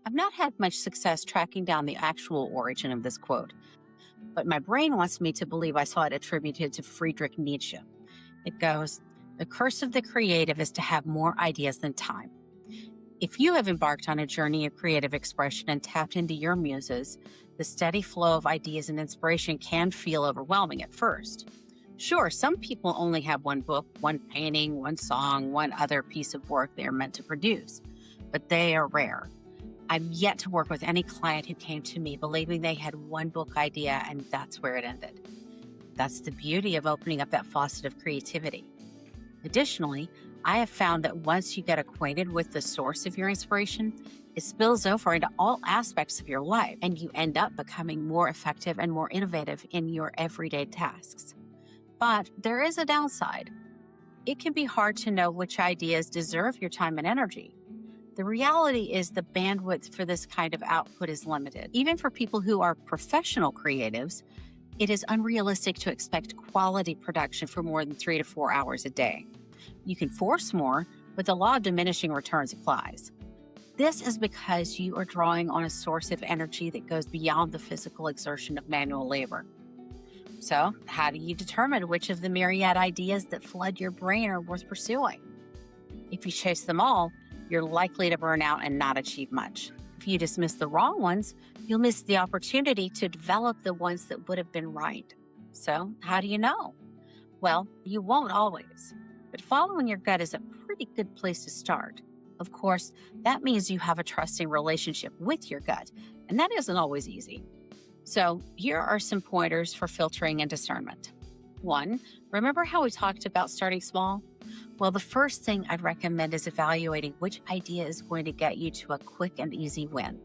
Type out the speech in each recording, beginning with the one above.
I've not had much success tracking down the actual origin of this quote, but my brain wants me to believe I saw it attributed to Friedrich Nietzsche. It goes, "The curse of the creative is to have more ideas than time." If you have embarked on a journey of creative expression and tapped into your muses, the steady flow of ideas and inspiration can feel overwhelming at first. Sure, some people only have one book, one painting, one song, one other piece of work they are meant to produce, but they are rare. I've yet to work with any client who came to me believing they had one book idea and that's where it ended. That's the beauty of opening up that faucet of creativity. Additionally, I have found that once you get acquainted with the source of your inspiration, it spills over into all aspects of your life, and you end up becoming more effective and more innovative in your everyday tasks. But there is a downside. It can be hard to know which ideas deserve your time and energy. The reality is the bandwidth for this kind of output is limited. Even for people who are professional creatives, it is unrealistic to expect quality production for more than 3 to 4 hours a day. You can force more, but the law of diminishing returns applies. This is because you are drawing on a source of energy that goes beyond the physical exertion of manual labor. So, how do you determine which of the myriad ideas that flood your brain are worth pursuing? If you chase them all, you're likely to burn out and not achieve much. If you dismiss the wrong ones, you'll miss the opportunity to develop the ones that would have been right. So, how do you know? Well, you won't always, but following your gut is a pretty good place to start. Of course, that means you have a trusting relationship with your gut, and that isn't always easy. So, here are some pointers for filtering and discernment. 1, remember how we talked about starting small? Well, the first thing I'd recommend is evaluating which idea is going to get you to a quick and easy win.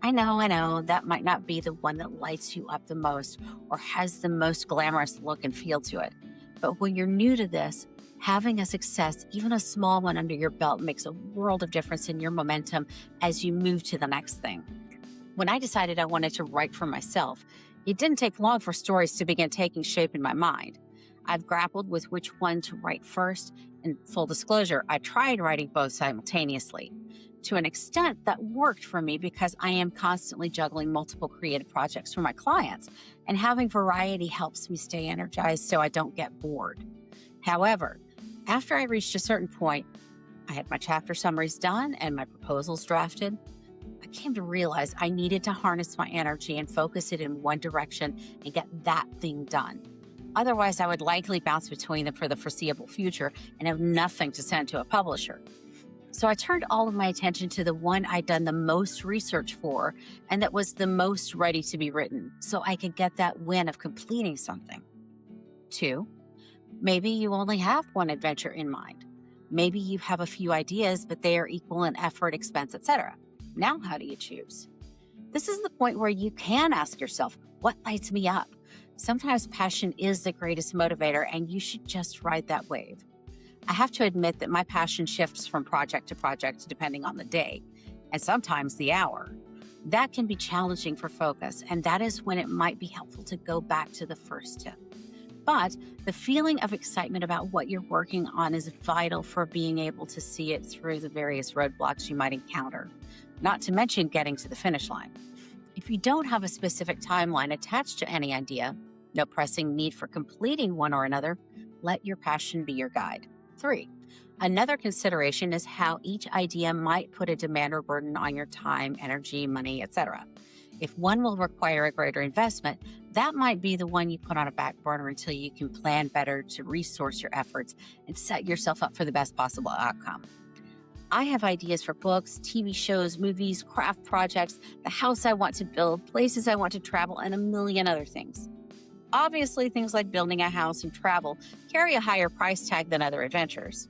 I know, that might not be the one that lights you up the most or has the most glamorous look and feel to it. But when you're new to this, having a success, even a small one under your belt, makes a world of difference in your momentum as you move to the next thing. When I decided I wanted to write for myself, it didn't take long for stories to begin taking shape in my mind. I've grappled with which one to write first, and full disclosure, I tried writing both simultaneously. To an extent, that worked for me because I am constantly juggling multiple creative projects for my clients, and having variety helps me stay energized so I don't get bored. However, after I reached a certain point, I had my chapter summaries done and my proposals drafted. I came to realize I needed to harness my energy and focus it in one direction and get that thing done. Otherwise, I would likely bounce between them for the foreseeable future and have nothing to send to a publisher. So I turned all of my attention to the one I'd done the most research for and that was the most ready to be written, so I could get that win of completing something. 2, maybe you only have one adventure in mind. Maybe you have a few ideas, but they are equal in effort, expense, etc. Now, how do you choose? This is the point where you can ask yourself, what lights me up? Sometimes passion is the greatest motivator, and you should just ride that wave. I have to admit that my passion shifts from project to project depending on the day, and sometimes the hour. That can be challenging for focus, and that is when it might be helpful to go back to the first tip. But the feeling of excitement about what you're working on is vital for being able to see it through the various roadblocks you might encounter, not to mention getting to the finish line. If you don't have a specific timeline attached to any idea, no pressing need for completing one or another, let your passion be your guide. 3, another consideration is how each idea might put a demand or burden on your time, energy, money, etc. If one will require a greater investment, that might be the one you put on a back burner until you can plan better to resource your efforts and set yourself up for the best possible outcome. I have ideas for books, TV shows, movies, craft projects, the house I want to build, places I want to travel, and a million other things. Obviously, things like building a house and travel carry a higher price tag than other adventures,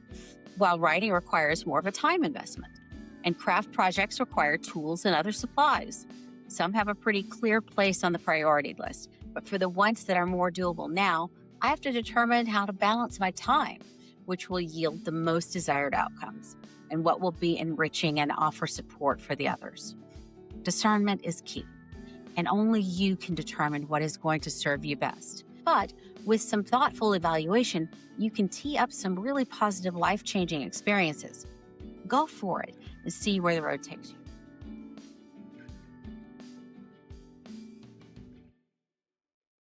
while writing requires more of a time investment, and craft projects require tools and other supplies. Some have a pretty clear place on the priority list, but for the ones that are more doable now, I have to determine how to balance my time, which will yield the most desired outcomes, and what will be enriching and offer support for the others. Discernment is key, and only you can determine what is going to serve you best. But with some thoughtful evaluation, you can tee up some really positive, life-changing experiences. Go for it and see where the road takes you.